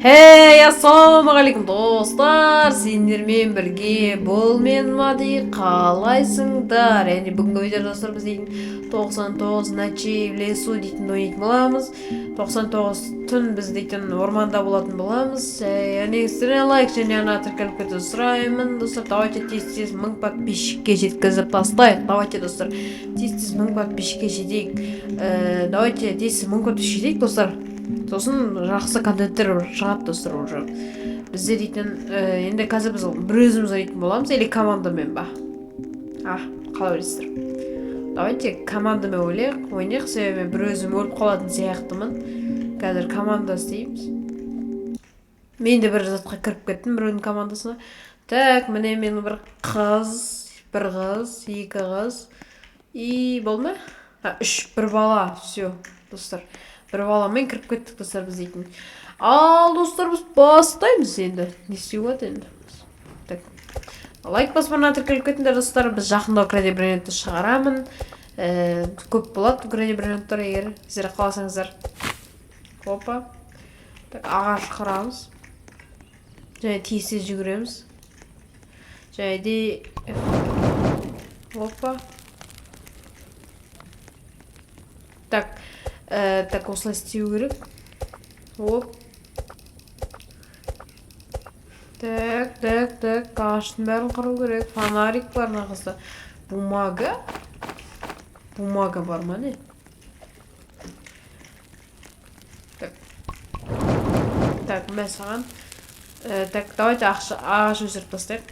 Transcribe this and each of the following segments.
Hey, ассалаумағалейкум достар, сендермен бірге бұл мен Мади, қалайсыңдар? Яғни бүгінгі видео достар біз дейтін 99 ночей в лесу дейтін ойнайтын боламыз. 99 түн біз дейтін орманда болатын боламыз. Яғни сіздерден лайк және ана тіркеліп сұраймын достар. Давайте тез-тез 1000 подписчикке жеткізіп тастайық. Давайте достар, тез-тез 1000 подписчикке жетейік. Давайте тез 1000 подписчикке жетейік достар. Сосын жақсы контенттер шығады достар уже. Бізде дейтін, енді қазір біз бір өзіміз ойнайтын боламыз, или командамен ба? Қалай ойлайсыздар? Давайте командамен ойнайық, себебі бір өзім өліп қалатын сияқтымын. Қазір команда істейміз. Мен де бір затқа кіріп кеттім, біреудің командасына. Так, міне мен бір қыз, екі қыз. И болды ма? Бір бала, все, достар. Бір баламен кіріп кеттік достар біз дейтін. Ал достар, біз бастаймыз енді. Не істеу болады енді? Так. Лайк баспана тіркеліп кетіңдер достар. Біз жақында Украина брендті шығарамын. Көп болады Украина брендтер егер сіздер қаласаңыздар. Опа. Так, ағаш қырамыз. Және тез жүгіреміз. Және де опа. Так, осылай істеу керек. Оп. Так, ағаштың бәрін қыру керек. Фонарик бар нағызда. Бумага бар ма не? Так, мен саған. Так, давайте ағаш өсіріп тастайық.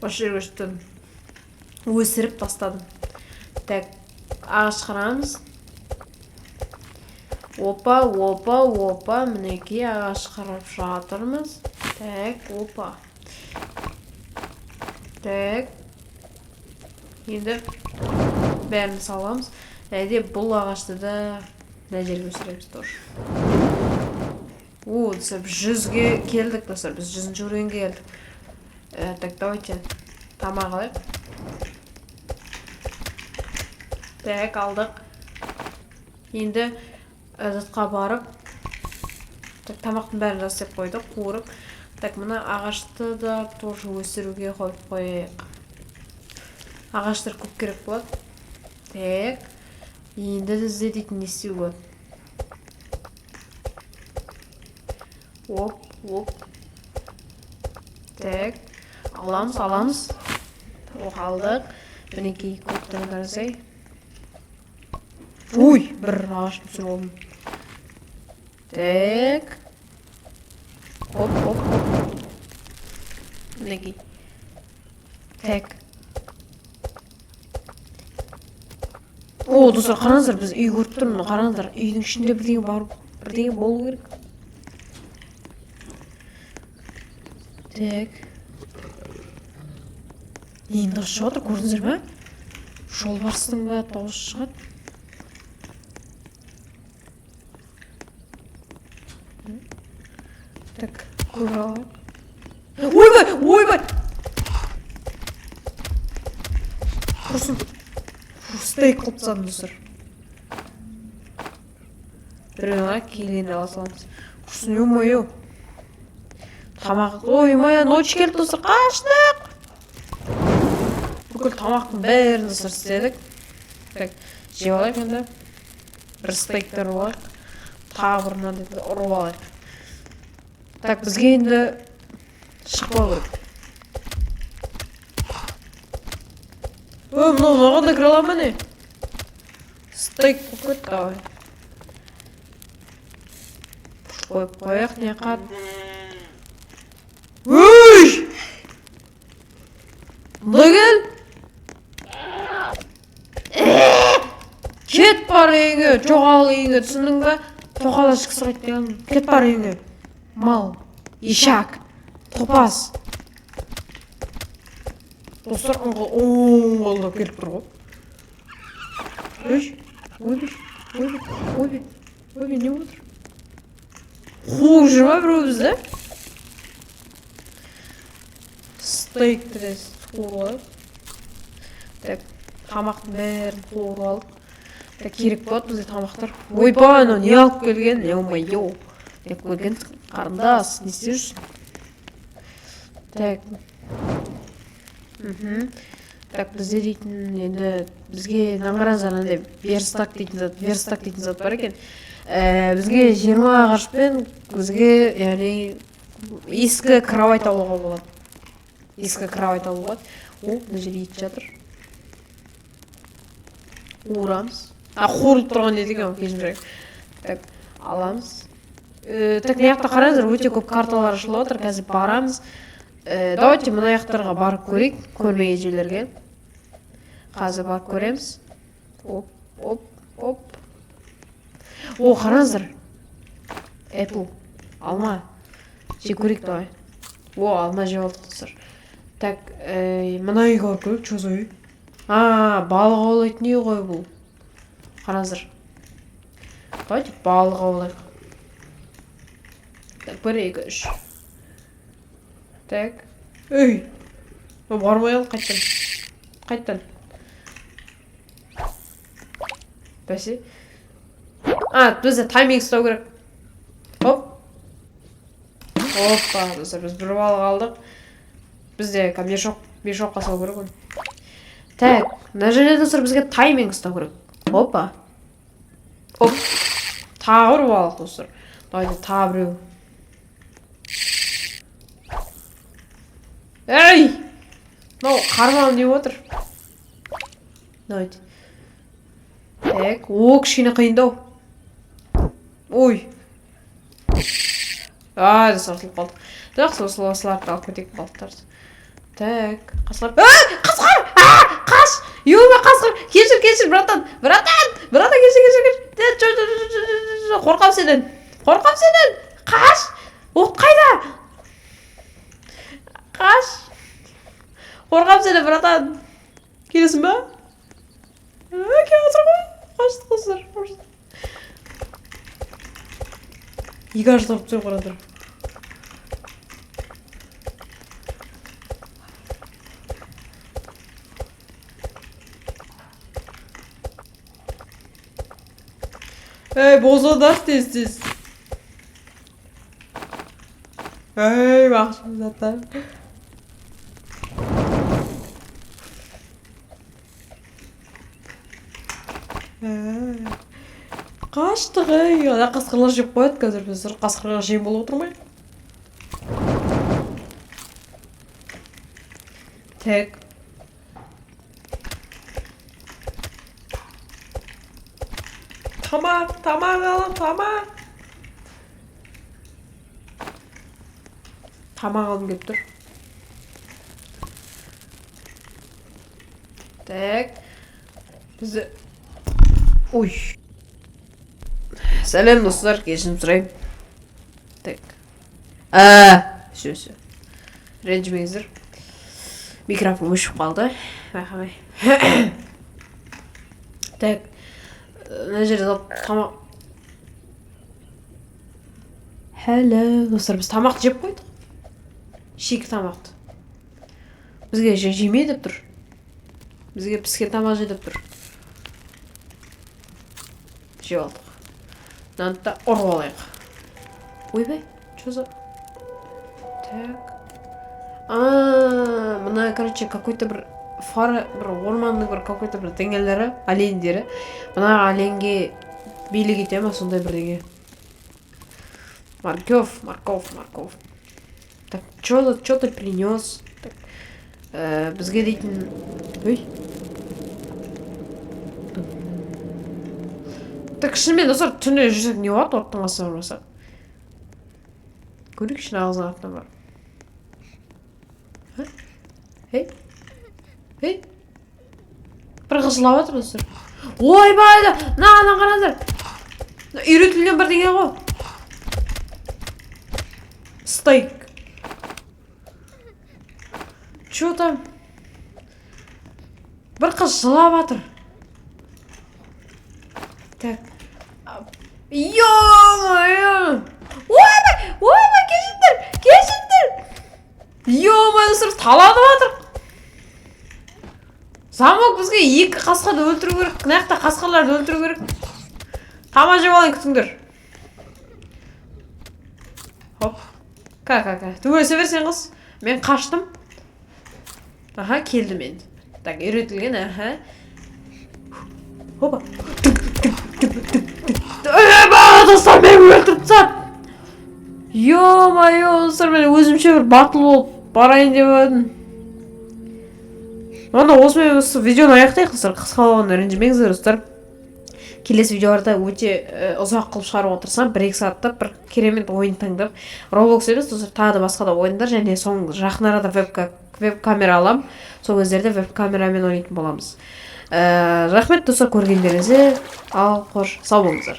Осы жерге өсіріп тастадым. Так, ағаш қырамыз. Опа, мінекей ағаш қырып жатырмыз. Так, опа. Так. Енді бәрін саламыз. Әйде бұл ағашты да мына жерге өсіреміз тоже. Достар, біз 100-ге келдік достар, біз 100-ші уровеньге келдік. Так, давайте тамақ алайық. Так, алдық. Енді затқа барып, тамақтың бәрін жасап қойдық, қуырып. Так, мына ағашты да тоже өсіруге қойып қойық. Ағаштар көп керек болады. Так, енді бізде дейтін не істеу болады. Оп. Так, аламыз. Алдық. Мінекей көптен қарасай. Ой, бір ағаш түсір олым. Так. Оп. Мінекей. Так. Достар, қараңыздар, біз үй көріп тұрмын. Қараңыздар, үйдің ішінде бірдеңе болу керек. Так. Енді шығады, көрдіңіздер ме? Жолбарыстың ба дауысы шығады. Так, көре алайық. Ойбай! Құрсын. Стейк қылып тастадым достар. Біреуіне келгенде ала саламыз. Құрсын, ё-моё. Тамақ, оймай, ночь келді достар, қаштық. Бүкіл тамақтың бәрін достар істедік. Так, жеп алайық енді. Бір стейктер алайық. Тағы бір мынандай ұрып алайық. Так, бізге енді шықпау керек. Мынаған да кіре аламын не? Стейк болып кетті, давай. Қойып қояқ, не қат. Өй! Мұнда кел! Кет бар үйіңе, жоғал үйіңе, түсіндің бе? Тоқала шықсы қайттен. Кет бар үйіңе. Мал, ешак, топас. Достар, оңғалда келіп тұр ғой. Ойбай, не отыр? Қуып жүр ма біреу бізді? Стейк тірес қуып алып. Так, тамақтың бәрін қуып алып. керек болады бізге тамақтар. Ойбай, анау не алып келген? Ё-моё. Деп көрген қарындас, не істеп жүрсің? Так. Так, бізде дейтін, енді бізге наңғаразар андай верстак дейтін зат бар екен. Бізге 20 ағашпен бізге, яғни ескі кровать алуға болады. Ескі кровать алуға болады. Мына жерде ит жатыр. Урамыз. Қорылып тұрған еді екен, кешірім. Так, аламыз. Так, мына жақта қараңыздар, өте көп карталар ашылып отыр. Қазір барамыз. Давайте мына жақтарға барып көрейік, көрмеген жерлерге. Қазір барып көреміз. Оп. О, қараңыздар. Apple. Алма. Жеп көрейік, давай. О, алма жеп алдық достар. Так, мына үйге барып көрейік, что за үй? Балық аулайтын үй ғой бұл. Қараңыздар. Давайте балық аулайық. Так, 1, 2, 3. Так. Үй. Бармай ал, қайттан. Бәсе. Бізде тайминг ұстау керек. Оп. Оппа, достар, біз бір балық алдық. Бізде мешокқа салу керек оны. Так, мына жерде достар бізге тайминг ұстау керек. Опа. Оп. Тағы бір балық достар. Давайте тағы біреу. Эй! Мынау қармағым не отыр? Давайте. Так, кішкене қиындау. Ой. Сартылып қалдық. Так, осыларды алып кетейік балықтарды. Так, қасқыр. Қаш! Ё-ма, қасқыр! Кешір, братан, кешір. Қорқам сенен. Қаш! От қайда? Қаш! Қорқам сенен, братан. Келесің ба? Келесің ғой? Қашты қыздар. Екі ажылып тұр қарадыр. Бозодар тез. Бақшым заттар. Қаштық, ана қасқырлар жеп қояды қазір, біз қасқырға жем болып отырмай. Так. Тамақ алам. Тамақ алым келіп тұр. Так. Бізді... Ой. Сәлем, достар, кешірім сұрайым. Так. Все. Ренжімеңіздер. Микрофон өшіп қалды. Бақамай. Так. Мына жерде тамақ. Достар, біз тамақ жеп қойдық. Шикі тамақты. Бізге жеме деп тұр. Бізге піскен тамақ же деп тұр. Жеп алдық. Нанды ұрып алайық. Ойбай, что за... Так. Мына, короче, какой-то бір фара, бір орманның бір какой-то бір деңгелері, олендері. Мына оленге билік ете ма, сондай бір деңге. Морков. Так, что ты принес? Бізге дейтін... Ой. Так, шынымен, достар, түні жүрсек не болады, оттың астына бармасақ? Көрейік шын ағызын артына бар. Ей! Бір қызылап атыр, достар. Ойбай, ана қараңыздар. Үйретілген бір деген ғой. Стейк. Чё там? Бір қыз жылап атыр. Так. Ё-моё! Ойбай, кешіндір! Ё-моё, достар, таладып атыр. замок бізге 2 қасқырды өлтіру керек. Мына жақта қасқырларды өлтіру керек. Тамақ жеп алайын, күтіңдер. Хоп. Ка. Төбелесе берсең қыз. Мен қаштым. Аха, келдім енді. Так, үйретілген, аха. Хопа. Достар, мені өлтіріп тастады. Ё-моё, достар, мен өзімше бір батыл болып барайын деп едім. Онда осымен осы видеоны аяқтайық, достар. Қысқа болғанда ренжімеңіздер, достар. Келесі видеоларда өте ұзақ қылып шығаруға тырысамын. 1-2 сағатта бір керемет ойын таңдап. Roblox емес, достар, тағы да басқа да ойындар, және соң жақын арада веб-камера аламын. Сол кездерде веб-камерамен ойнайтын боламыз. Рахмет, достар, көргендеріңізге. Ал, қош, сау болыңыздар.